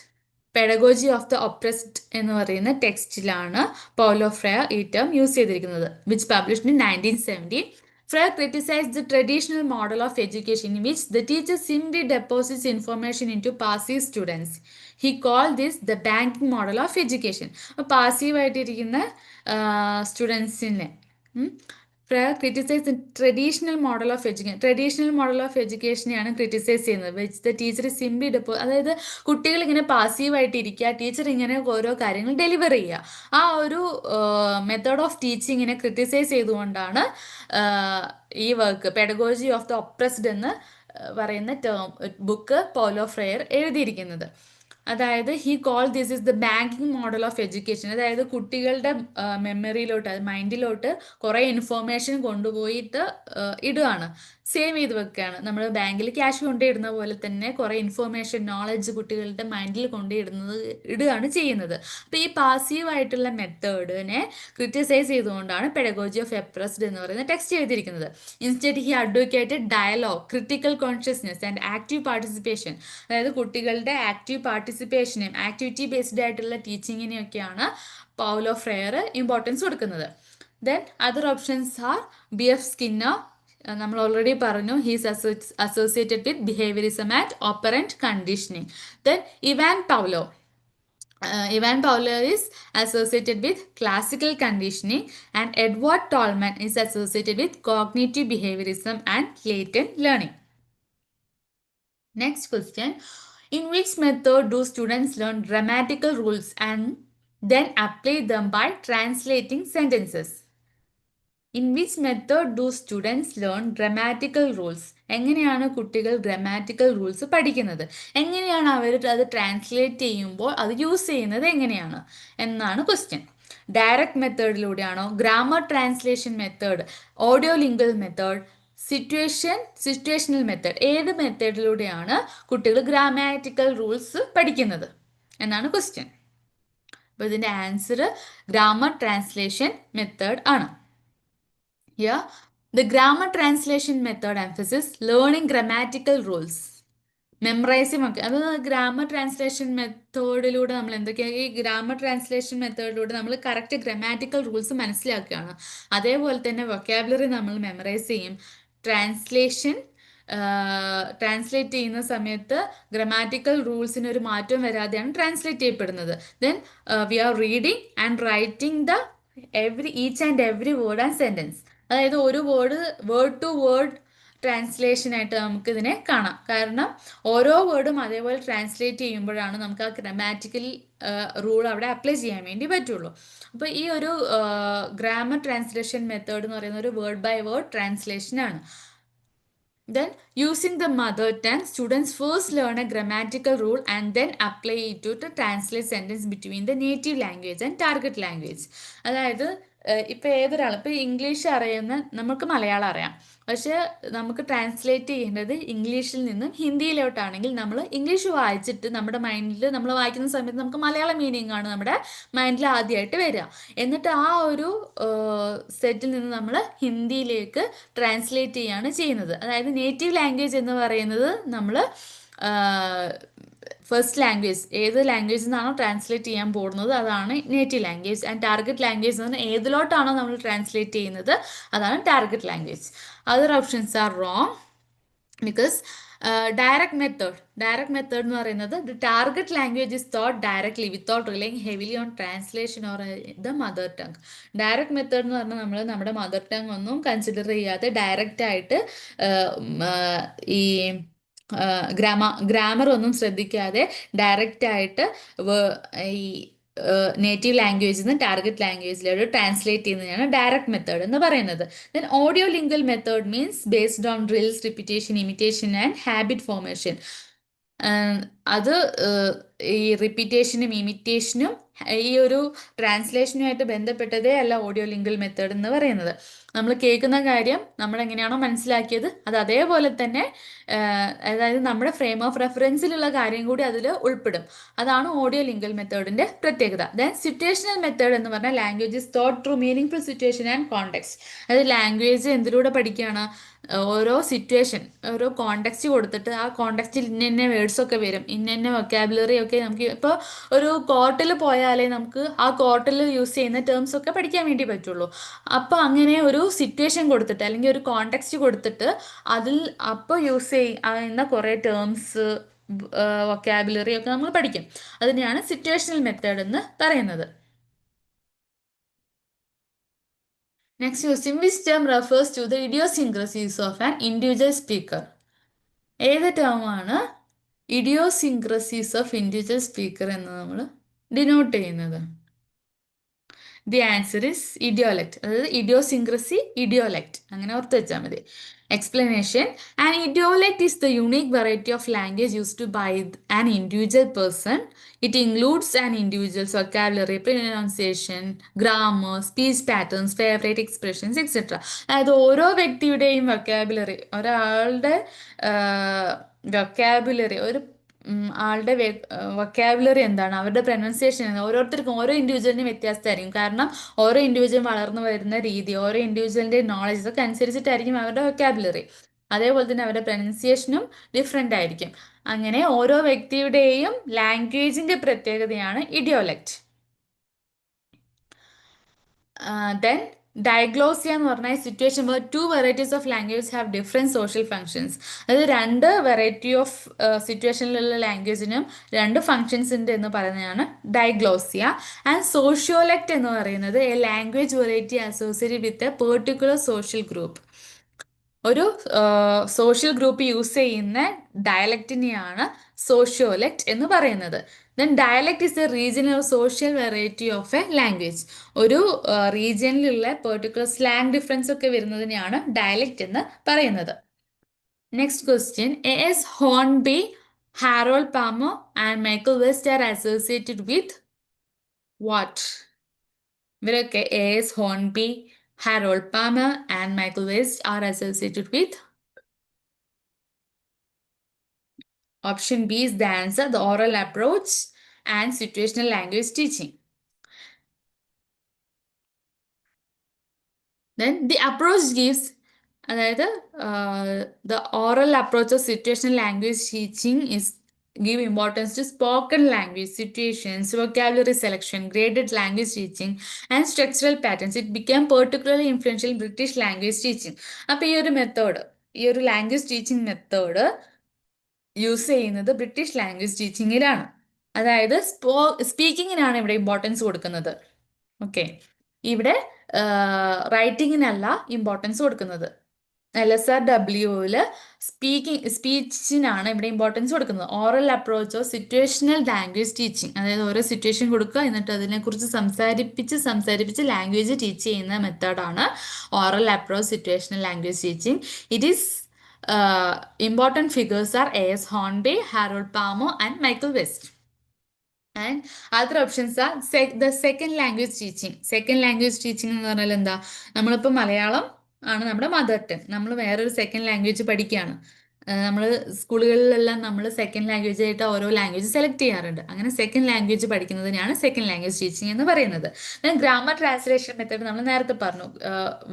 Pedagogy of the Oppressed എന്ന് പറയുന്ന ടെക്സ്റ്റിലാണ് പൗലോ ഫ്രെയർ ഈ ടേം യൂസ് ചെയ്തിരിക്കുന്നത്, which published in 1970. Freire criticized the traditional model of education in which the teacher simply deposits information into passive students. He called this the banking model of education. പാസീവായിട്ടിരിക്കുന്ന സ്റ്റുഡൻസിനെ Freire criticise the traditional model of education. Traditional model of എഡ്യൂക്കേഷനെയാണ് ക്രിറ്റിസൈസ് ചെയ്യുന്നത്, വിച്ച് ദ ടീച്ചർ സിംപ്ലി അതായത് കുട്ടികൾ ഇങ്ങനെ പാസീവായിട്ട് ഇരിക്കുക, ടീച്ചർ ഇങ്ങനെ ഓരോ കാര്യങ്ങൾ ഡെലിവർ ചെയ്യുക. ആ ഒരു മെത്തേഡ് ഓഫ് ടീച്ചിങ്ങിനെ ക്രിറ്റിസൈസ് ചെയ്തുകൊണ്ടാണ് ഈ work pedagogy of the oppressed എന്ന് പറയുന്ന ബുക്ക് പൗലോ ഫ്രെയർ എഴുതിയിരിക്കുന്നത്. അതായത് he call this is the banking model of education. അതായത് കുട്ടികളുടെ മെമ്മറിയിലോട്ട്, അത് മൈൻഡിലോട്ട് കുറേ ഇൻഫോർമേഷൻ കൊണ്ടുപോയിട്ട് ഇടുകയാണ്, സേവ് ചെയ്ത് വെക്കുകയാണ്. നമ്മൾ ബാങ്കിൽ ക്യാഷ് കൊണ്ടിടുന്ന പോലെ തന്നെ കുറേ ഇൻഫോർമേഷൻ, നോളജ് കുട്ടികളുടെ മൈൻഡിൽ ഇടുകയാണ് ചെയ്യുന്നത്. അപ്പോൾ ഈ പാസീവായിട്ടുള്ള മെത്തേഡിനെ ക്രിറ്റിസൈസ് ചെയ്തുകൊണ്ടാണ് പെഡഗോജി ഓഫ് എപ്രസ്ഡ് എന്ന് പറയുന്ന ടെക്സ്റ്റ് എഴുതിയിരിക്കുന്നത്. Instead he advocated dialogue, critical consciousness and active participation. അതായത് കുട്ടികളുടെ ആക്റ്റീവ് പാർട്ടിസിപ്പേഷനെയും ആക്ടിവിറ്റി ബേസ്ഡ് ആയിട്ടുള്ള ടീച്ചിങ്ങിനെയൊക്കെയാണ് പൗലോ ഫ്രെയർ ഇമ്പോർട്ടൻസ് കൊടുക്കുന്നത്. Then other options are B F Skinner. നമ്മൾ ഓൾറെഡി പറഞ്ഞു, he's associated with behaviourism and operant conditioning. Then Ivan Pavlov. Ivan Pavlov is associated with classical conditioning, and Edward Tolman is associated with cognitive behaviorism and latent learning. Next question. In which method do students learn grammatical rules and then apply them by translating sentences? In which method do students learn grammatical rules? എങ്ങനെയാണ് കുട്ടികൾ ഗ്രാമാറ്റിക്കൽ റൂൾസ് പഠിക്കുന്നത്? എങ്ങനെയാണ് അവർ അത് ട്രാൻസ്ലേറ്റ് ചെയ്യുമ്പോൾ അത് യൂസ് ചെയ്യുന്നത് എങ്ങനെയാണ് എന്നാണ് ക്വസ്റ്റ്യൻ. ഡയറക്റ്റ് മെത്തേഡിലൂടെയാണോ, grammar translation method, audio lingual method, situational method, ഏത് മെത്തേഡിലൂടെയാണ് കുട്ടികൾ ഗ്രാമാറ്റിക്കൽ റൂൾസ് പഠിക്കുന്നത് എന്നാണ് ക്വസ്റ്റ്യൻ. അപ്പോൾ ഇതിൻ്റെ ആൻസർ ഗ്രാമർ ട്രാൻസ്ലേഷൻ മെത്തേഡ് ആണ്. Here, the grammar translation method emphasizes learning grammatical rules. Memorising ഒക്കെ, അത് ഗ്രാമർ ട്രാൻസ്ലേഷൻ മെത്തേഡിലൂടെ നമ്മൾ എന്തൊക്കെയാണ്, ഈ ഗ്രാമർ ട്രാൻസ്ലേഷൻ മെത്തേഡിലൂടെ നമ്മൾ കറക്റ്റ് ഗ്രാമാറ്റിക്കൽ റൂൾസ് മനസ്സിലാക്കുകയാണ്. അതേപോലെ തന്നെ വൊക്കാബുലറി നമ്മൾ മെമ്മറൈസ് ചെയ്യും. ട്രാൻസ്ലേറ്റ് ചെയ്യുന്ന സമയത്ത് ഗ്രാമാറ്റിക്കൽ റൂൾസിന് ഒരു മാറ്റം വരാതെയാണ് ട്രാൻസ്ലേറ്റ് ചെയ്യപ്പെടുന്നത്. Then we are reading and writing the each and every word and sentence. അതായത് ഒരു വേർഡ് ടു വേർഡ് ട്രാൻസ്ലേഷനായിട്ട് നമുക്കിതിനെ കാണാം. കാരണം ഓരോ വേർഡും അതേപോലെ ട്രാൻസ്ലേറ്റ് ചെയ്യുമ്പോഴാണ് നമുക്ക് ആ ഗ്രാമാറ്റിക്കൽ റൂൾ അവിടെ അപ്ലൈ ചെയ്യാൻ വേണ്ടി പറ്റുള്ളൂ. അപ്പോൾ ഈ ഒരു ഗ്രാമർ ട്രാൻസ്ലേഷൻ മെത്തേഡ് എന്ന് പറയുന്ന ഒരു വേർഡ് ബൈ വേർഡ് ട്രാൻസ്ലേഷനാണ്. Then, using the mother tongue, students first learn a grammatical rule and then apply it to translate sentence between the native language and target language. അതായത് ഇപ്പോൾ ഏതൊരാൾ, ഇപ്പോൾ ഇംഗ്ലീഷ് അറിയുന്ന നമുക്ക് മലയാളം അറിയാം, പക്ഷേ നമുക്ക് ട്രാൻസ്ലേറ്റ് ചെയ്യേണ്ടത് ഇംഗ്ലീഷിൽ നിന്നും ഹിന്ദിയിലോട്ടാണെങ്കിൽ നമ്മൾ ഇംഗ്ലീഷ് വായിച്ചിട്ട് നമ്മുടെ മൈൻഡിൽ നമ്മൾ വായിക്കുന്ന സമയത്ത് നമുക്ക് മലയാളം മീനിങ് ആണ് നമ്മുടെ മൈൻഡിൽ ആദ്യമായിട്ട് വരിക. എന്നിട്ട് ആ ഒരു സെറ്റിൽ നിന്ന് നമ്മൾ ഹിന്ദിയിലേക്ക് ട്രാൻസ്ലേറ്റ് ചെയ്യുകയാണ് ചെയ്യുന്നത്. അതായത് നേറ്റീവ് ലാംഗ്വേജ് എന്ന് പറയുന്നത് നമ്മൾ ഫസ്റ്റ് ലാംഗ്വേജ്, ഏത് ലാംഗ്വേജിൽ നിന്നാണോ ട്രാൻസ്ലേറ്റ് ചെയ്യാൻ പോകുന്നത് അതാണ് native language. And target language എന്ന് പറഞ്ഞാൽ ഏതിലോട്ടാണോ നമ്മൾ ട്രാൻസ്ലേറ്റ് ചെയ്യുന്നത് അതാണ് target language. Other options are wrong because direct method എന്ന് പറയുന്നത് the target language is thought directly without relying heavily on translation or the mother tongue. Direct method എന്ന് പറഞ്ഞാൽ നമ്മൾ നമ്മുടെ മദർ ടങ് ഒന്നും കൺസിഡർ ചെയ്യാതെ ഡയറക്റ്റ് ആയിട്ട് ഈ ഗ്രാമർ ഒന്നും ശ്രദ്ധിക്കാതെ ഡയറക്റ്റ് ആയിട്ട് ഈ നേറ്റീവ് ലാംഗ്വേജിൽ നിന്ന് ടാർഗറ്റ് ലാംഗ്വേജിലോട്ട് ട്രാൻസ്ലേറ്റ് ചെയ്യുന്നതാണ് ഡയറക്റ്റ് മെത്തേഡ് എന്ന് പറയുന്നത്. Then audio lingual method means based on drills, repetition, imitation and habit formation. അത് ഈ റിപ്പീറ്റേഷനും ഇമിറ്റേഷനും ഈ ഒരു ട്രാൻസ്ലേഷനുമായിട്ട് ബന്ധപ്പെട്ടതേ അല്ല ഓഡിയോ ലിംഗ്വൽ മെത്തേഡ് എന്ന് പറയുന്നത്. നമ്മൾ കേൾക്കുന്ന കാര്യം നമ്മൾ എങ്ങനെയാണോ മനസ്സിലാക്കിയത് അത് അതേപോലെ തന്നെ അതായത് നമ്മുടെ ഫ്രെയിം ഓഫ് റെഫറൻസിലുള്ള കാര്യം കൂടി അതിൽ ഉൾപ്പെടും. അതാണ് ഓഡിയോ ലിംഗ്വൽ മെത്തേഡിന്റെ പ്രത്യേകത. ദെൻ സിറ്റുവേഷണൽ മെത്തേഡ് എന്ന് പറഞ്ഞാൽ language is thought through meaning situation and context. അതായത് ലാംഗ്വേജ് എന്തിലൂടെ പഠിക്കുകയാണ്? ഓരോ സിറ്റുവേഷൻ, ഓരോ കോണ്ടെക്സ്റ്റ് കൊടുത്തിട്ട് ആ കോണ്ടെക്സ്റ്റിൽ ഇന്ന വേർഡ്സ് ഒക്കെ വരും, ഇന്ന വൊക്കാബുലറി ഒക്കെ നമുക്ക് ഇപ്പോൾ ഒരു കോർട്ടിൽ പോയാലേ നമുക്ക് ആ കോർട്ടിൽ യൂസ് ചെയ്യുന്ന ടേംസ് ഒക്കെ പഠിക്കാൻ വേണ്ടി പറ്റുള്ളൂ. അപ്പോൾ അങ്ങനെ ഒരു സിറ്റുവേഷൻ കൊടുത്തിട്ട് അല്ലെങ്കിൽ ഒരു കോണ്ടെക്സ്റ്റ് കൊടുത്തിട്ട് അതിൽ അപ്പോൾ യൂസ് ചെയ്യുന്ന കുറേ ടേംസ്, വൊക്കാബുലറി ഒക്കെ നമ്മൾ പഠിക്കും. അതിനെയാണ് സിറ്റുവേഷണൽ മെത്തേഡ് എന്ന് പറയുന്നത്. Next question, which term refers to the idiosyncrasies of an individual speaker? ഏത് ടേമാണ് ഇഡിയോസിൻക്രസീസ് ഓഫ് ഇൻഡിവിജ്വൽ സ്പീക്കർ എന്ന് നമ്മൾ ഡിനോട്ട് ചെയ്യുന്നത്? The answer is idiolect. അതായത് ഇഡിയോസിൻക്രസി, ഇഡിയോലെക്ട് അങ്ങനെ ഓർത്ത് വെച്ചാൽ മതി. Explanation, an idiolect is the unique variety of language used by an individual person. It includes an individual's vocabulary, pronunciation, grammar, speech patterns, favourite expressions etcetera. അതായത് ഓരോ വ്യക്തിയുടെയും വൊക്കാബുലറി, ഒരാളുടെ വൊക്കാബുലറി, ഒരു ആളുടെ വൊക്കാബുലറി എന്താണ്, അവരുടെ പ്രൊനൗൺസിയേഷൻ എന്താണ്, ഓരോരുത്തർക്കും ഓരോ ഇൻഡിവിജ്വലിനും വ്യത്യാസമായിരിക്കും. കാരണം ഓരോ ഇൻഡിവിജ്വലും വളർന്നു വരുന്ന രീതി, ഓരോ ഇൻഡിവിജ്വലിൻ്റെ നോളജ് ഇതൊക്കെ അനുസരിച്ചിട്ടായിരിക്കും അവരുടെ വൊക്കാബുലറി. അതേപോലെ തന്നെ അവരുടെ പ്രൊനൗൺസിയേഷനും ഡിഫറെൻ്റ് ആയിരിക്കും. അങ്ങനെ ഓരോ വ്യക്തിയുടെയും ലാംഗ്വേജിൻ്റെ പ്രത്യേകതയാണ് ഇഡിയോലെക്ട്. ദെൻ ഡയഗ്ലോസിയ എന്ന് പറഞ്ഞാൽ situation where two varieties of language have different social functions. അതായത് രണ്ട് വെറൈറ്റി ഓഫ് സിറ്റുവേഷനിലുള്ള ലാംഗ്വേജിനും രണ്ട് ഫങ്ഷൻസ് ഉണ്ട് എന്ന് പറയുന്നതാണ് ഡയഗ്ലോസിയ. ആൻഡ് സോഷ്യോലെക്ട് എന്ന് പറയുന്നത് A language variety associated with a particular social group. ഒരു സോഷ്യൽ ഗ്രൂപ്പ് യൂസ് ചെയ്യുന്ന ഡയലക്റ്റിനെയാണ് സോഷ്യോലെക്ട് എന്ന് പറയുന്നത്. Then dialect is A regional social variety of A language. ഒരു റീജിയനിലുള്ള പെർട്ടിക്കുലർ സ്ലാങ് ഡിഫറൻസ് ഒക്കെ വരുന്നതിനെയാണ് ഡയലക്ട് എന്ന് പറയുന്നത്. Next question, S Hornby, Harold Palmer and Michael West are associated with what? ഇവരൊക്കെ S Hornby, Harold Palmer and Michael West are associated with? Option B is the answer, the oral approach and situational language teaching. Then the approach gives, അതായത് the oral approach of situational language teaching is give importance to spoken language, situations, vocabulary selection, graded language teaching and structural patterns. It became particularly influential in British language teaching. അപ്പോൾ ഈ ഒരു മെത്തേഡ്, ഈ ഒരു ലാംഗ്വേജ് ടീച്ചിങ് മെത്തേഡ് യൂസ് ചെയ്യുന്നത് ബ്രിട്ടീഷ് ലാംഗ്വേജ് ടീച്ചിങ്ങിലാണ്. അതായത് സ്പീക്കിങ്ങിനാണ് ഇവിടെ ഇമ്പോർട്ടൻസ് കൊടുക്കുന്നത്. ഓക്കെ, ഇവിടെ റൈറ്റിങ്ങിനല്ല ഇമ്പോർട്ടൻസ് കൊടുക്കുന്നത്. LSRWയിൽ സ്പീച്ചിനാണ് ഇവിടെ ഇമ്പോർട്ടൻസ് കൊടുക്കുന്നത്. Oral approach of situational language teaching, അതായത് ഓരോ സിറ്റുവേഷൻ കൊടുക്കുക എന്നിട്ട് അതിനെക്കുറിച്ച് സംസാരിപ്പിച്ച് ലാംഗ്വേജ് ടീച്ച് ചെയ്യുന്ന മെത്തേഡാണ് oral approach situational language teaching. It is important figures are A.S. Hornby, Harold Palmer and Michael West. And other options are the second language teaching. Second language teaching എന്ന് പറഞ്ഞാൽ എന്താ? നമ്മളിപ്പോൾ മലയാളം ആണ് നമ്മുടെ മദർ ടങ്, നമ്മൾ വേറൊരു സെക്കൻഡ് ലാംഗ്വേജ് പഠിക്കുകയാണ്. നമ്മൾ സ്കൂളുകളിലെല്ലാം നമ്മൾ സെക്കൻഡ് ലാംഗ്വേജ് ആയിട്ട് ഓരോ ലാംഗ്വേജ് സെലക്ട് ചെയ്യാറുണ്ട്. അങ്ങനെ സെക്കൻഡ് ലാംഗ്വേജ് പഠിക്കുന്നതിനാണ് സെക്കൻഡ് ലാംഗ്വേജ് ടീച്ചിങ് എന്ന് പറയുന്നത്. ഗ്രാമർ ട്രാൻസ്ലേഷൻ മെത്തേഡ് നമ്മൾ നേരത്തെ പറഞ്ഞു,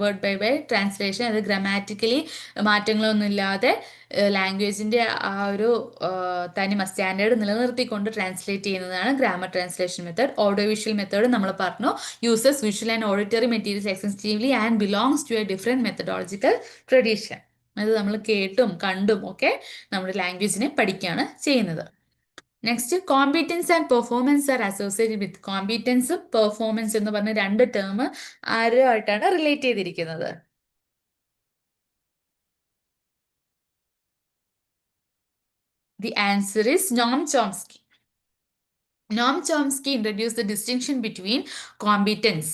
വേർഡ് ബൈ വേർഡ് ട്രാൻസ്ലേഷൻ, അത് ഗ്രാമാറ്റിക്കലി മാറ്റങ്ങളൊന്നും ഇല്ലാതെ ലാംഗ്വേജിൻ്റെ ആ ഒരു തനിമ സ്റ്റാൻഡേർഡ് നിലനിർത്തിക്കൊണ്ട് ട്രാൻസ്ലേറ്റ് ചെയ്യുന്നതാണ് grammar translation method. Audio visual method നമ്മൾ പറഞ്ഞു, uses visual and auditory materials extensively and belongs to a different methodological tradition. അത് നമ്മൾ കേട്ടും കണ്ടും ഒക്കെ നമ്മുടെ ലാംഗ്വേജിനെ പഠിക്കുകയാണ് ചെയ്യുന്നത്. Next, competence and performance are associated with. കോമ്പീറ്റൻസും പെർഫോമൻസ് എന്ന് പറഞ്ഞ രണ്ട് ടേം ആരുമായിട്ടാണ് റിലേറ്റ് ചെയ്തിരിക്കുന്നത്? The answer is Noam Chomsky. Noam Chomsky introduced the distinction between competence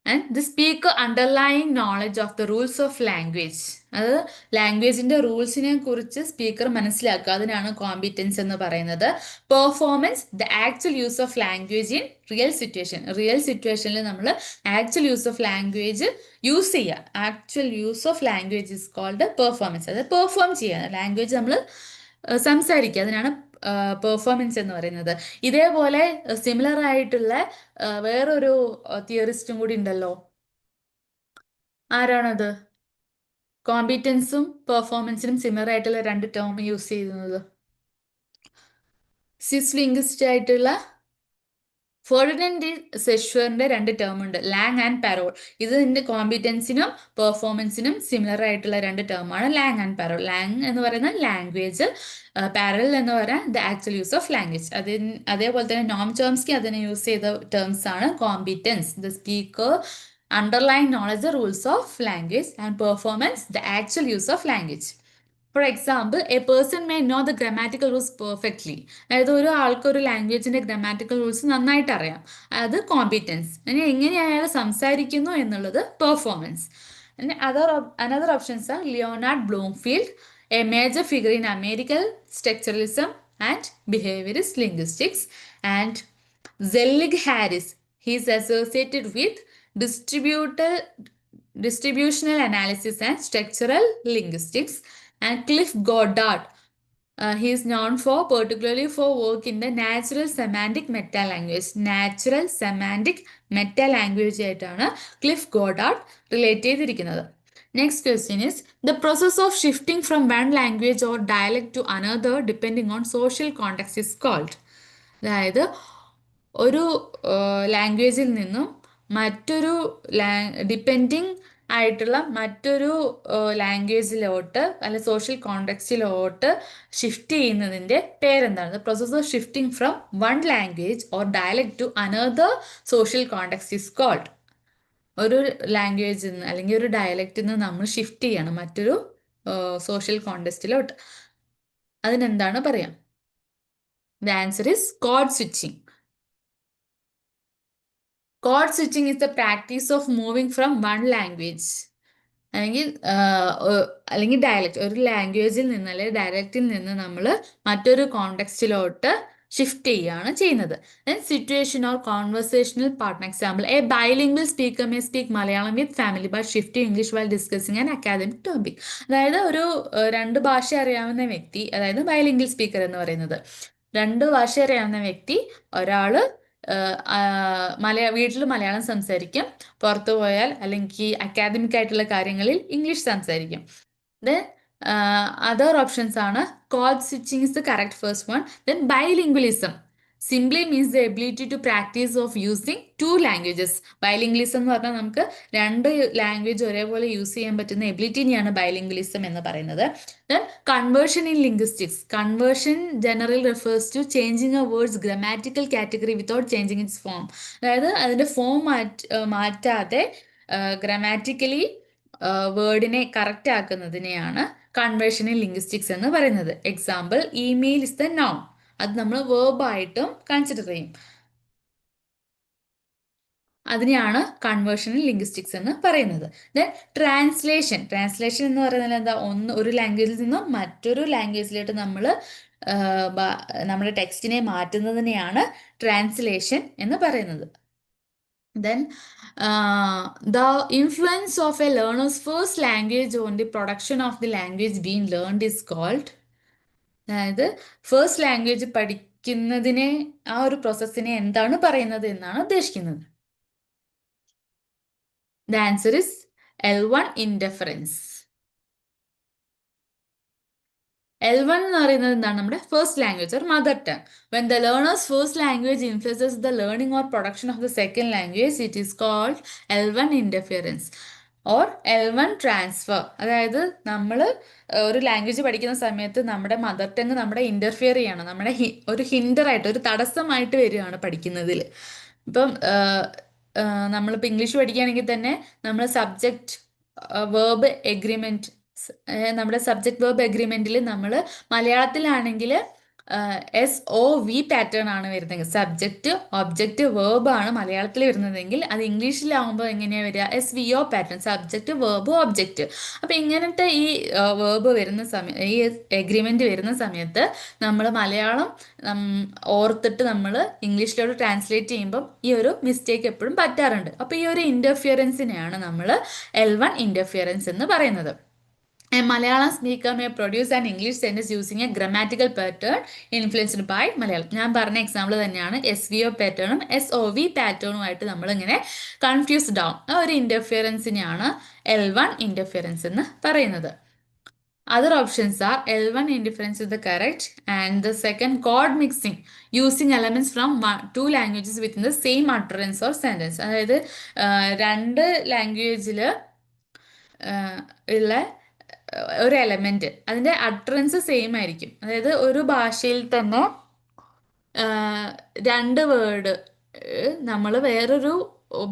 and the speaker underlying knowledge of the rules of language. അത് ലാംഗ്വേജിന്റെ റൂൾസിനെ കുറിച്ച് സ്പീക്കർ മനസ്സിലാക്കുക, അതിനാണ് കോമ്പിറ്റൻസ് എന്ന് പറയുന്നത്. Performance the actual use of language in real സിറ്റുവേഷനിൽ നമ്മൾ actual use of language use ചെയ്യുക. Actual use of language is called performance. അത് പെർഫോം ചെയ്യുക, ലാംഗ്വേജ് നമ്മൾ സംസാരിക്കുക, അതിനാണ് പെർഫോമൻസ് എന്ന് പറയുന്നത്. ഇതേപോലെ സിമിലർ ആയിട്ടുള്ള വേറൊരു തിയറിസ്റ്റും കൂടി ഉണ്ടല്ലോ. ആരാണത്? കോമ്പിറ്റൻസും പെർഫോമൻസിനും സിമിലർ ആയിട്ടുള്ള രണ്ട് ടേം യൂസ് ചെയ്യുന്നത്. സ്വിസ് ലിംഗ്വിസ്റ്റ് ആയിട്ടുള്ള ഫെർഡിനൻഡ് സെഷ്വറിന്റെ രണ്ട് ടേം ഉണ്ട്, ലാങ് ആൻഡ് പാരോൾ. ഇതിന്റെ കോമ്പിറ്റൻസിനും പെർഫോമൻസിനും സിമിലർ ആയിട്ടുള്ള രണ്ട് ടേമാണ് ലാങ് ആൻഡ് പാരോൾ. ലാങ് എന്ന് പറയുന്നത് ലാംഗ്വേജ്, പാരൽ എന്ന് പറയാൻ the actual use of language. അതേപോലെ തന്നെ നോം ചോംസ്കി അതിനെ യൂസ് ചെയ്ത ടേംസ് ആണ് competence the speaker underlying knowledge the rules of language and performance the actual use of language. For example, a person may know the grammatical rules perfectly. അതായത് ഒരു ആൾക്ക് ഒരു ലാംഗ്വേജിന്റെ ഗ്രാമാറ്റിക്കൽ റൂൾസ് നന്നായിട്ട് അറിയാം, അത് കോമ്പിറ്റൻസ്. ഇനി എങ്ങനെ അയാൾ സംസാരിക്കുന്നു എന്നുള്ളത് performance. Another options are Leonard Bloomfield, a major figure in American structuralism and behaviorist linguistics, and Zelig Harris. He is associated with distributional analysis and structural linguistics, and Cliff Goddard. He is known particularly for work in the natural semantic meta-language. Natural semantic meta-language ആയിട്ടാണ് ക്ലിഫ് ഗോഡാർഡ് റിലേറ്റ് ചെയ്തിരിക്കുന്നത്. Next question is, the process of shifting from one language or dialect to another depending on social context is called. അതായത് ഒരു ലാംഗ്വേജിൽ നിന്നും മറ്റൊരു ഡിപ്പെൻഡിങ് ആയിട്ടുള്ള മറ്റൊരു ലാംഗ്വേജിലോട്ട് അല്ലെ സോഷ്യൽ കോണ്ടെക്സ്റ്റിലോട്ട് ഷിഫ്റ്റ് ചെയ്യുന്നതിൻ്റെ പേരെന്താണ്? The process of shifting from one language or dialect to another social context is called. ഒരു ലാംഗ്വേജിൽ നിന്ന് അല്ലെങ്കിൽ ഒരു ഡയലക്റ്റിൽ നിന്ന് നമ്മൾ ഷിഫ്റ്റ് ചെയ്യണം മറ്റൊരു സോഷ്യൽ കോണ്ടെക്സ്റ്റിലോട്ട്, അതിനെന്താണ് പറയാം? The answer is code switching. Code switching is the practice of moving from one language അല്ലെങ്കിൽ ഡയലക്റ്റ്, ഒരു ലാംഗ്വേജിൽ നിന്ന് അല്ലെങ്കിൽ ഡയലക്റ്റിൽ നിന്ന് നമ്മൾ മറ്റൊരു കോണ്ടെക്സ്റ്റിലോട്ട് ഷിഫ്റ്റ് ചെയ്യുകയാണ് ചെയ്യുന്നത്. Then situation or conversational partner. Example, a bilingual speaker may speak Malayalam with family but shift to English while discussing an academic topic. അതായത് ഒരു രണ്ട് ഭാഷ അറിയാവുന്ന വ്യക്തി, അതായത് ബൈലിംഗ്വൽ സ്പീക്കർ എന്ന് പറയുന്നത്, രണ്ട് ഭാഷ അറിയാവുന്ന വ്യക്തി, ഒരാൾ വീട്ടിൽ മലയാളം സംസാരിക്കും, പുറത്തു പോയാൽ അല്ലെങ്കിൽ അക്കാദമിക് ആയിട്ടുള്ള കാര്യങ്ങളിൽ ഇംഗ്ലീഷ് സംസാരിക്കും. ദെൻ അതർ ഓപ്ഷൻസ് ആണ് code switching is the correct first one. Then bilingualism simply means the ability to practice of using two languages. Bilingualism എന്ന് പറഞ്ഞാൽ നമുക്ക് രണ്ട് ലാംഗ്വേജ് ഒരേപോലെ യൂസ് ചെയ്യാൻ പറ്റുന്ന എബിലിറ്റിനെയാണ് ബൈലിംഗ്വലിസം എന്ന് പറയുന്നത്. Then conversion in linguistics. Conversion general refers to changing a word's grammatical category without changing its form. അതായത് അതിൻ്റെ ഫോം മാറ്റാതെ ഗ്രാമാറ്റിക്കലി വേർഡിനെ കറക്റ്റ് ആക്കുന്നതിനെയാണ് കൺവേർഷൻ ഇൻ ലിംഗ്വിസ്റ്റിക്സ് എന്ന് പറയുന്നത്. Example, email is the noun, അത് നമ്മൾ വേർബായിട്ടും കൺസിഡർ ചെയ്യും, അതിനെയാണ് കൺവേർഷൻ ഇൻ ലിംഗ്വിസ്റ്റിക്സ് എന്ന് പറയുന്നത്. ദെൻ ട്രാൻസ്ലേഷൻ എന്ന് പറയുന്നത് എന്താ? ഒരു ലാംഗ്വേജിൽ നിന്നും മറ്റൊരു ലാംഗ്വേജിലോട്ട് നമ്മൾ നമ്മുടെ ടെക്സ്റ്റിനെ മാറ്റുന്നതിനെയാണ് ട്രാൻസ്ലേഷൻ എന്ന് പറയുന്നത്. Then the influence of a learner's first language on the production of the language being learned is called. അതായത് ഫസ്റ്റ് ലാംഗ്വേജ് പഠിക്കുന്നതിനെ, ആ ഒരു പ്രോസസ്സിനെ എന്താണ് പറയുന്നത് എന്നാണ് ഉദ്ദേശിക്കുന്നത്. The answer is L1 indeference. L1 എന്ന് പറയുന്നത് എന്താണ്? നമ്മുടെ first language or mother tongue. When the learner's first language influences the learning or production of the second language, it is called L1 interference or L1 transfer. അതായത് നമ്മൾ ഒരു ലാംഗ്വേജ് പഠിക്കുന്ന സമയത്ത് നമ്മുടെ മദർ ടങ് നമ്മുടെ ഇൻ്റർഫിയർ ചെയ്യണം, നമ്മുടെ ഒരു ഹിൻഡറായിട്ട്, ഒരു തടസ്സമായിട്ട് വരികയാണ് പഠിക്കുന്നതിൽ. ഇപ്പം നമ്മളിപ്പോൾ ഇംഗ്ലീഷ് പഠിക്കുകയാണെങ്കിൽ തന്നെ നമ്മൾ സബ്ജക്റ്റ്, വേർബ്, എഗ്രിമെൻറ്റ്, നമ്മുടെ സബ്ജക്ട് വേർബ് എഗ്രിമെന്റിൽ നമ്മൾ മലയാളത്തിലാണെങ്കിൽ SOV പാറ്റേൺ ആണ് വരുന്നത്. സബ്ജക്റ്റ് ഒബ്ജക്റ്റ് വേർബ് ആണ് മലയാളത്തിൽ വരുന്നതെങ്കിൽ അത് ഇംഗ്ലീഷിലാവുമ്പോൾ എങ്ങനെയാണ് വരിക? SVO pattern, subject verb object. അപ്പം ഇങ്ങനത്തെ ഈ വേർബ് വരുന്ന സമയം, ഈ എഗ്രിമെന്റ് വരുന്ന സമയത്ത് നമ്മൾ മലയാളം ഓർത്തിട്ട് നമ്മൾ ഇംഗ്ലീഷിലോട്ട് ട്രാൻസ്ലേറ്റ് ചെയ്യുമ്പം ഈ ഒരു മിസ്റ്റേക്ക് എപ്പോഴും പറ്റാറുണ്ട്. അപ്പോൾ ഈ ഒരു ഇന്റർഫിയറൻസിനെയാണ് നമ്മൾ L1 ഇന്റർഫിയറൻസ് എന്ന് പറയുന്നത്. A Malayalam speaker may produce an English sentence using a grammatical pattern influenced by Malayalam. ഞാൻ പറഞ്ഞ എക്സാമ്പിൾ തന്നെയാണ് SVO പാറ്റേണും SOV പാറ്റേണുമായിട്ട് നമ്മളിങ്ങനെ കൺഫ്യൂസ്ഡ് ആവും. ആ ഒരു ഇന്റർഫിയറൻസിനെയാണ് L1 ഇന്റർഫിയറൻസ് എന്ന് പറയുന്നത്. Other options are L1 interference is the correct, and the second chord mixing using elements from two languages within the same utterance or sentence. അതായത് രണ്ട് ലാംഗ്വേജിൽ ഉള്ള ഒരു എലമെന്റ് അതിന്റെ അട്രൻസ് സെയിം ആയിരിക്കും. അതായത് ഒരു ഭാഷയിൽ തന്നെ രണ്ട് വേർഡ് നമ്മൾ വേറൊരു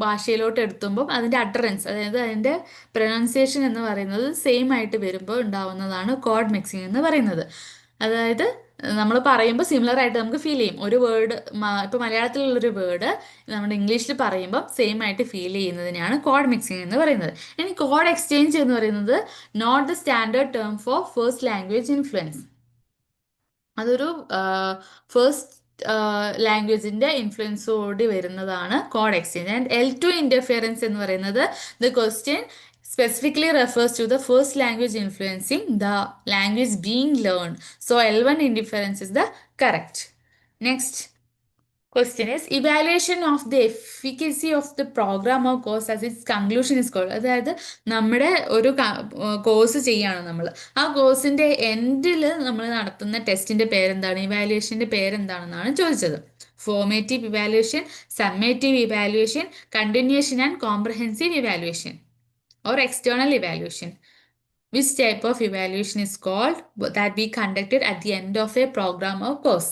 ഭാഷയിലോട്ട് എടുത്തുമ്പോൾ അതിന്റെ അട്ടറൻസ്, അതായത് അതിന്റെ പ്രൊനൗൺസിയേഷൻ എന്ന് പറയുന്നത് സെയിം ആയിട്ട് വരുമ്പോൾ ഉണ്ടാവുന്നതാണ് കോഡ് മിക്സിംഗ് എന്ന് പറയുന്നത്. അതായത് നമ്മൾ പറയുമ്പോൾ സിമിലർ ആയിട്ട് നമുക്ക് ഫീൽ ചെയ്യും. ഒരു വേർഡ് ഇപ്പോൾ മലയാളത്തിലുള്ളൊരു വേർഡ് നമ്മുടെ ഇംഗ്ലീഷിൽ പറയുമ്പോൾ സെയിം ആയിട്ട് ഫീൽ ചെയ്യുന്നതിനാണ് കോഡ് മിക്സിംഗ് എന്ന് പറയുന്നത്. ഇനി കോഡ് എക്സ്ചേഞ്ച് എന്ന് പറയുന്നത് not the standard term for first language influence. അതൊരു ഫസ്റ്റ് ലാംഗ്വേജിന്റെ ഇൻഫ്ലുവൻസോടി വരുന്നതാണ് code exchange. And L2 interference എന്ന് പറയുന്നത് the question specifically refers to the first language influencing the language being learned. So L1 interference is the correct. Next question is evaluation of the efficacy of the program or course as its conclusion is called. അതായത് നമ്മുടെ ഒരു കോഴ്സ് ചെയ്യാണ് നമ്മൾ, ആ കോഴ്സിന്റെ എൻഡിൽ നമ്മൾ നടത്തുന്ന ടെസ്റ്റിന്റെ പേരെന്താണ്, ഇവാലുവേഷന്റെ പേരെന്താണെന്നാണ് ചോദിച്ചത്. Formative evaluation, summative evaluation, continuation and comprehensive evaluation or external evaluation. Which type of evaluation is called that be conducted at the end of a program or course?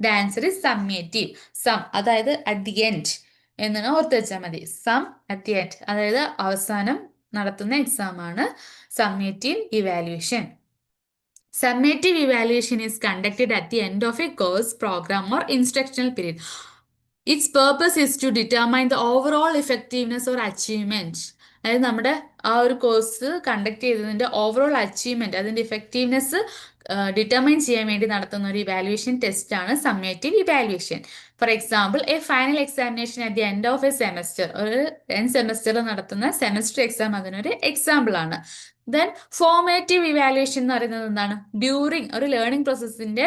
The answer is summative. Sum അതായത് at the end എന്നാണ് ഓർത്ത് വെച്ചാൽ മതി. Sum at the end അതായത് അവസാനം നടത്തുന്ന എക്സാം ആണ് summative evaluation. Summative evaluation is conducted at the end of a course, program or instructional period. Its purpose is to determine the overall effectiveness or achievement. അതായത് നമ്മുടെ ആ ഒരു കോഴ്സ് കണ്ടക്ട് ചെയ്തതിൻ്റെ ഓവറോൾ അച്ചീവ്മെൻറ്റ്, അതിൻ്റെ ഇഫക്റ്റീവ്നെസ് ഡിറ്റർമൈൻ ചെയ്യാൻ വേണ്ടി നടത്തുന്ന ഒരു ഇവാലുവേഷൻ ടെസ്റ്റാണ് summative evaluation. For example A final examination at the end of A semester, ഒരു സെമസ്റ്ററിൽ നടത്തുന്ന സെമസ്റ്റർ എക്സാം അതിനൊരു എക്സാമ്പിൾ ആണ്. ദെൻ ഫോർമേറ്റീവ് ഇവാലുവേഷൻ എന്ന് പറയുന്നത് എന്താണ്? ഡ്യൂറിങ് ഒരു ലേണിംഗ് പ്രോസസ്സിന്റെ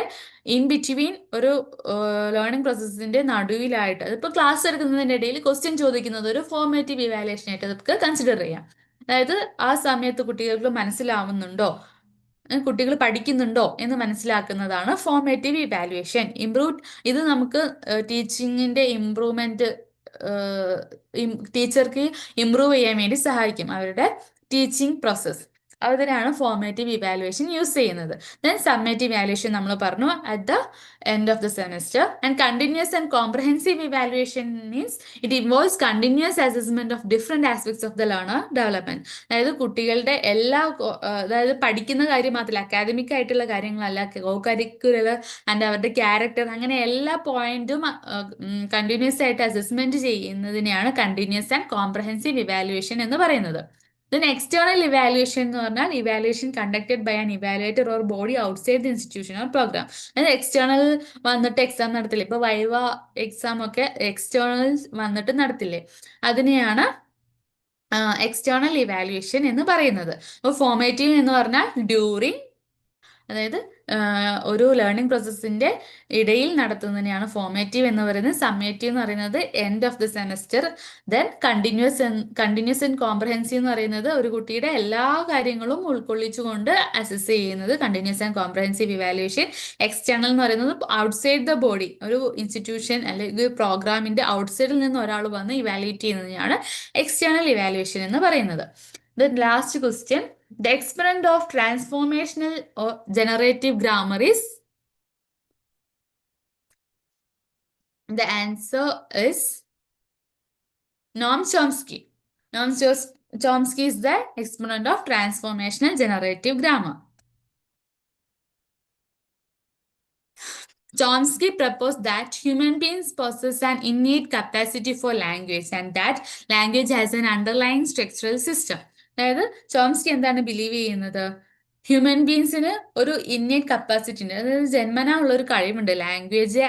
ഇൻ ബിറ്റ്വീൻ, ഒരു ലേണിംഗ് പ്രോസസ്സിന്റെ നടുവിലായിട്ട്, അതിപ്പോൾ ക്ലാസ് എടുക്കുന്നതിൻ്റെ ഇടയിൽ ക്വസ്റ്റ്യൻ ചോദിക്കുന്നത് ഒരു ഫോർമേറ്റീവ് ഇവാലുവേഷൻ ആയിട്ട് നമുക്ക് കൺസിഡർ ചെയ്യാം. അതായത് ആ സമയത്ത് കുട്ടികൾക്ക് മനസ്സിലാവുന്നുണ്ടോ, കുട്ടികൾ പഠിക്കുന്നുണ്ടോ എന്ന് മനസ്സിലാക്കുന്നതാണ് ഫോർമേറ്റീവ് ഇവാലുവേഷൻ. ഇത് നമുക്ക് ടീച്ചിങ്ങിന്റെ ഇംപ്രൂവ്മെന്റ്, ടീച്ചർക്ക് ഇംപ്രൂവ് ചെയ്യാൻ വേണ്ടി സഹായിക്കും, അവരുടെ ടീച്ചിങ് പ്രോസസ്. അതിനാണ് ഫോർമേറ്റീവ് ഇവാലുവേഷൻ യൂസ് ചെയ്യുന്നത്. ദെൻ സമ്മേറ്റീവ് ഇവാലുവേഷൻ നമ്മൾ പറഞ്ഞു at the end of the semester. And continuous and comprehensive evaluation means it involves continuous assessment of different aspects of the learner development. അതായത് കുട്ടികളുടെ എല്ലാ, അതായത് പഠിക്കുന്ന കാര്യം മാത്രമല്ല, അക്കാദമിക് ആയിട്ടുള്ള കാര്യങ്ങളല്ല, കോ കരിക്കുലർ ആൻഡ് അവരുടെ ക്യാരക്ടർ, അങ്ങനെ എല്ലാ പോയിന്റും കണ്ടിന്യൂസ് ആയിട്ട് അസസ്മെന്റ് ചെയ്യുന്നതിനെയാണ് കണ്ടിന്യൂസ് ആൻഡ് കോംപ്രഹെൻസീവ് ഇവാലുവേഷൻ എന്ന് പറയുന്നത്. Then external evaluation എന്ന് പറഞ്ഞാൽ evaluation conducted by an evaluator or body outside the institution or program. അതായത് എക്സ്റ്റേണൽ വന്നിട്ട് എക്സാം നടത്തില്ലേ, ഇപ്പൊ വൈവ എക്സാം ഒക്കെ എക്സ്റ്റേണൽ വന്നിട്ട് നടത്തില്ലേ, അതിനെയാണ് എക്സ്റ്റേണൽ ഇവാലുവേഷൻ എന്ന് പറയുന്നത്. അപ്പോൾ ഫോർമേറ്റീവ് എന്ന് പറഞ്ഞാൽ ഡ്യൂറിങ്, അതായത് ഒരു ലേണിംഗ് പ്രോസസ്സിന്റെ ഇടയിൽ നടത്തുന്നതിനെയാണ് ഫോർമേറ്റീവ് എന്ന് പറയുന്നത്. സമ്മേറ്റീവ് എന്ന് പറയുന്നത് end of the semester. Then continuous and comprehensive എന്ന് പറയുന്നത് ഒരു കുട്ടിയുടെ എല്ലാ കാര്യങ്ങളും ഉൾക്കൊള്ളിച്ചുകൊണ്ട് അസസ് ചെയ്യുന്നത് continuous and comprehensive evaluation. External എന്ന് പറയുന്നത് ഔട്ട്സൈഡ് ദ ബോഡി, ഒരു ഇൻസ്റ്റിറ്റ്യൂഷൻ അല്ലെങ്കിൽ പ്രോഗ്രാമിന്റെ ഔട്ട്സൈഡിൽ നിന്ന് ഒരാൾ വന്ന് ഇവാലുവേറ്റ് ചെയ്യുന്നതിനാണ് എക്സ്റ്റേണൽ ഇവാലുവേഷൻ എന്ന് പറയുന്നത്. The last question, the exponent of transformational or generative grammar is? The answer is Noam Chomsky. Noam Chomsky is the exponent of transformational generative grammar. Chomsky proposed that human beings possess an innate capacity for language and that language has an underlying structural system. അതായത് ചോംസ്കി എന്താണ് ബിലീവ് ചെയ്യുന്നത്? ഹ്യൂമൻ ബീങ്സിന് ഒരു ഇന്നേറ്റ് കപ്പാസിറ്റി ഉണ്ട്, അതായത് ജന്മനാ ഉള്ള ഒരു കഴിവുണ്ട് ലാംഗ്വേജ്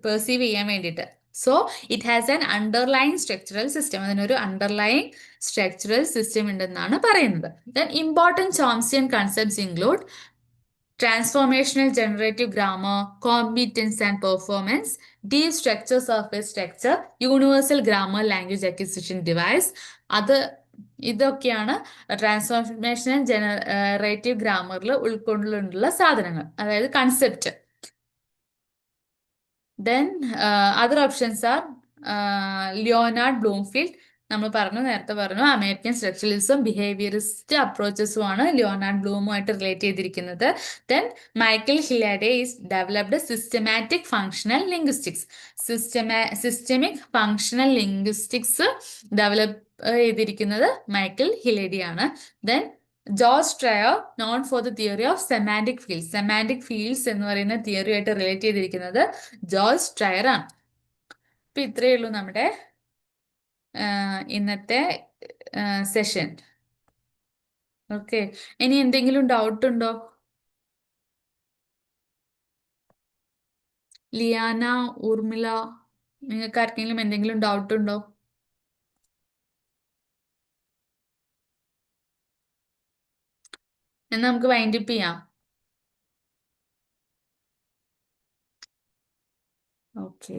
പെർസീവ് ചെയ്യാൻ വേണ്ടിയിട്ട്. So it has an underline structural system, അതിനൊരു അണ്ടർലൈൻ സ്ട്രക്ചറൽ സിസ്റ്റം ഉണ്ടെന്നാണ് പറയുന്നത്. Then important Chomskyan concepts include transformational generative grammar, competence and performance, deep structure, surface structure, universal grammar language acquisition device. ഇതൊക്കെയാണ് ട്രാൻസ്ഫോർമേഷണൽ ജനറേറ്റീവ് ഗ്രാമറിൽ ഉൾക്കൊണ്ടുള്ള സാധനങ്ങൾ, അതായത് concept. Then other options are Leonard Bloomfield, നമ്മൾ നേരത്തെ പറഞ്ഞു അമേരിക്കൻ സ്ട്രക്ചറലിസം ബിഹേവിയറിസ്റ്റ് അപ്രോച്ചസുമാണ് ലിയോനാർഡ് ബ്ലൂമുമായിട്ട് റിലേറ്റ് ചെയ്തിരിക്കുന്നത്. Then Michael Halliday is developed systematic functional linguistics, systemic functional linguistics develop ചെയ്തിരിക്കുന്നത് മൈക്കൽ ഹിലേഡിയാണ്. Then George Trier known for the theory of semantic fields, semantic fields എന്ന് പറയുന്ന തിയറിയായിട്ട് റിലേറ്റ് ചെയ്തിരിക്കുന്നത് ജോർജ് ട്രയർ ആണ്. അപ്പൊ ഇത്രയേ ഉള്ളൂ നമ്മുടെ ഇന്നത്തെ സെഷൻ. ഓക്കെ, ഇനി എന്തെങ്കിലും ഡൗട്ട് ഉണ്ടോ? ലിയാന, ഊർമിള, നിങ്ങൾക്ക് ആർക്കെങ്കിലും എന്തെങ്കിലും ഡൗട്ട് ഉണ്ടോ? എന്നാ നമുക്ക് വൈൻഡപ്പ് ചെയ്യാം. ഓക്കെ.